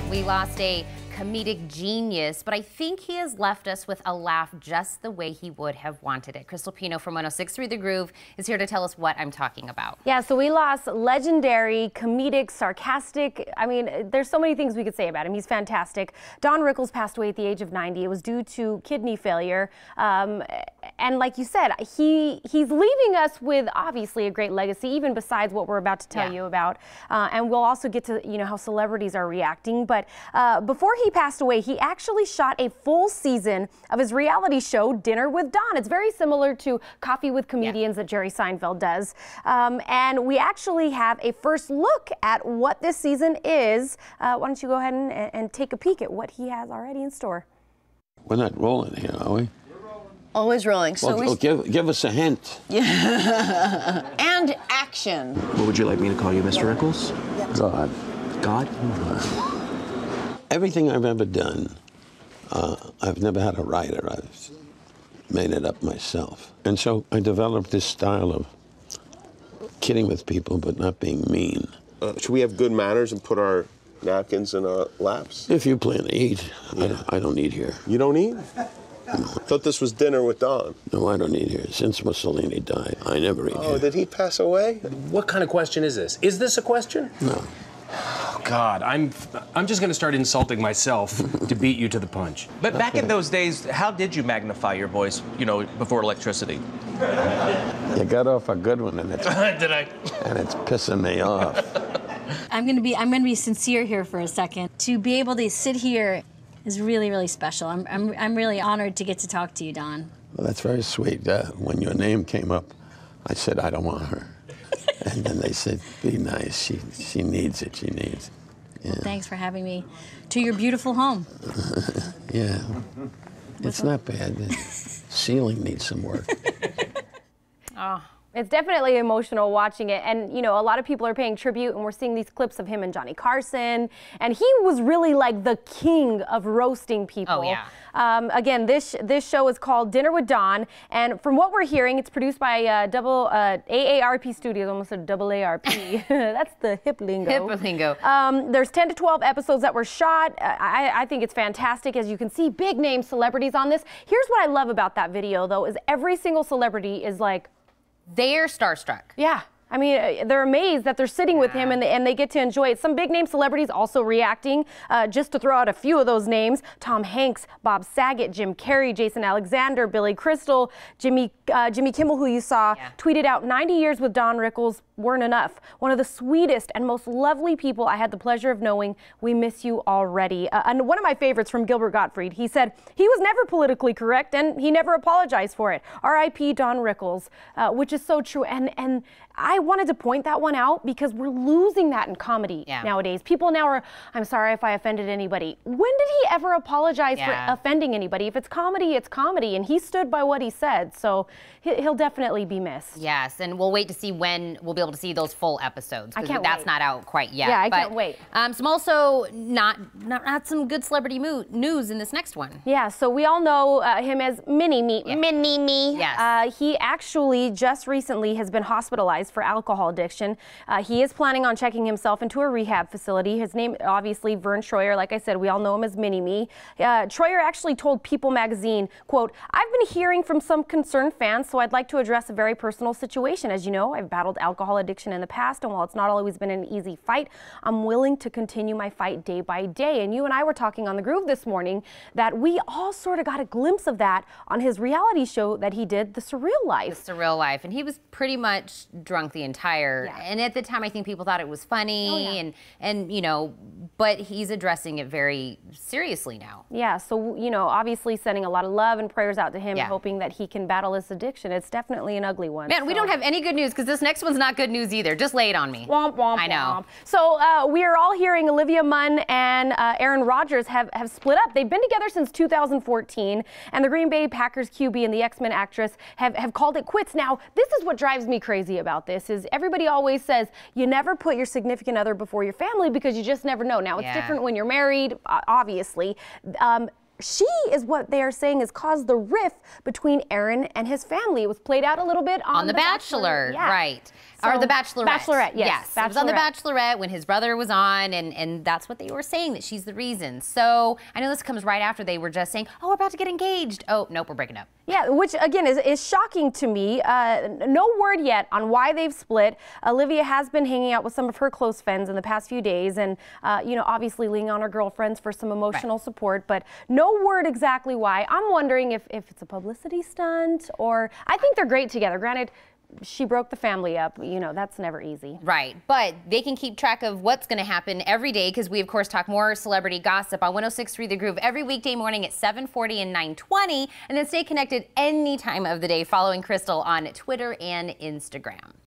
We lost a comedic genius, but I think he has left us with a laugh just the way he would have wanted it. Krystal Pino from 106.3 The Groove is here to tell us what I'm talking about. Yeah, so we lost legendary, comedic, sarcastic. I mean, there's so many things we could say about him. He's fantastic. Don Rickles passed away at the age of 90. It was due to kidney failure. And like you said, he's leaving us with obviously a great legacy, even besides what we're about to tell you about. And we'll also get to, how celebrities are reacting. But before he passed away, he actually shot a full season of his reality show, Dinner with Don. It's very similar to Coffee with Comedians that Jerry Seinfeld does. And we actually have a first look at what this season is. Why don't you go ahead and take a peek at what he has already in store. We're not rolling here, are we? Always rolling. So well, give us a hint. Yeah. And action. What would you like me to call you, Mr. Rickles? God. God? Everything I've ever done, I've never had a writer. I've made it up myself. And so I developed this style of kidding with people but not being mean. Should we have good manners and put our napkins in our laps? If you plan to eat, I don't eat here. You don't eat? I thought this was Dinner with Don. No, I don't eat here. Since Mussolini died, I never eat here. Oh, did he pass away? What kind of question is this? Is this a question? No. Oh, God, I'm just going to start insulting myself to beat you to the punch. But back in those days, how did you magnify your voice, before electricity? You got off a good one, and it's Did I? And it's pissing me off. I'm gonna be sincere here for a second. To be able to sit here is really, really special. I'm really honored to get to talk to you, Don. Well, that's very sweet. When your name came up, I said, I don't want her. And then they said, be nice. She needs it. She needs it. Yeah. Well, thanks for having me to your beautiful home. Yeah. It's not bad. The ceiling needs some work. Oh. It's definitely emotional watching it, and a lot of people are paying tribute, and we're seeing these clips of him and Johnny Carson, and he was really like the king of roasting people. Oh, yeah. Again, this show is called Dinner with Don, and from what we're hearing, it's produced by AARP Studios, almost a double ARP. That's the hip lingo. Hip lingo. There's 10 to 12 episodes that were shot. I think it's fantastic. As you can see, big name celebrities on this. Here's what I love about that video, though, is every single celebrity is like, they're starstruck. Yeah. I mean, they're amazed that they're sitting with him and they get to enjoy it. Some big name celebrities also reacting. Just to throw out a few of those names: Tom Hanks, Bob Saget, Jim Carrey, Jason Alexander, Billy Crystal, Jimmy Kimmel, who you saw, tweeted out 90 years with Don Rickles weren't enough. One of the sweetest and most lovely people I had the pleasure of knowing. We miss you already. And one of my favorites from Gilbert Gottfried, he said, he was never politically correct and he never apologized for it. R.I.P. Don Rickles, which is so true. And I wanted to point that one out because we're losing that in comedy nowadays. People now are, I'm sorry if I offended anybody. When did he ever apologize for offending anybody? If it's comedy, it's comedy. And he stood by what he said. So he'll definitely be missed. Yes, and we'll wait to see when we'll be able to see those full episodes. I can't That's wait. not out quite yet. Yeah, I can't wait. Some also not some good celebrity news in this next one. Yeah, so we all know him as Mini-Me. Mini-Me. Yes. He actually just recently has been hospitalized for alcohol addiction. He is planning on checking himself into a rehab facility. His name, obviously, Verne Troyer. Like I said, we all know him as Mini-Me. Troyer actually told People magazine, quote, "I've been hearing from some concerned fans, so I'd like to address a very personal situation. As you know, I've battled alcohol addiction in the past, and while it's not always been an easy fight, I'm willing to continue my fight day by day." And you and I were talking on The Groove this morning that we all sort of got a glimpse of that on his reality show that he did, The Surreal Life. The Surreal Life. And he was pretty much drunk the entire, and at the time I think people thought it was funny and but he's addressing it very seriously now. Yeah, so obviously sending a lot of love and prayers out to him, hoping that he can battle this addiction. It's definitely an ugly one. Man, we don't have any good news because this next one's not good news either. Just lay it on me. Womp, womp, I know. Womp. So we are all hearing Olivia Munn and Aaron Rodgers have split up. They've been together since 2014, and the Green Bay Packers QB and the X-Men actress have called it quits. Now, this is what drives me crazy about this, is everybody always says you never put your significant other before your family because you just never know. Now, it's different when you're married, obviously. She is what they are saying has caused the rift between Aaron and his family. It was played out a little bit on The Bachelor. Yeah. Right. Or The Bachelorette. Bachelorette, yes. It was on The Bachelorette when his brother was on, and that's what they were saying, that she's the reason. So I know this comes right after they were just saying, oh, we're about to get engaged. Oh, nope, we're breaking up. Yeah, which again is shocking to me. No word yet on why they've split. Olivia has been hanging out with some of her close friends in the past few days, and obviously leaning on her girlfriends for some emotional support, but no word exactly why. I'm wondering if it's a publicity stunt, or I think they're great together. Granted, she broke the family up. That's nenever easy. Right, but they can keep track of what's going to happen every day, because we, of course, talk more celebrity gossip on 106.3 The Groove every weekday morning at 7:40 and 9:20, and then stay connected any time of the day following Krystal on Twitter and Instagram.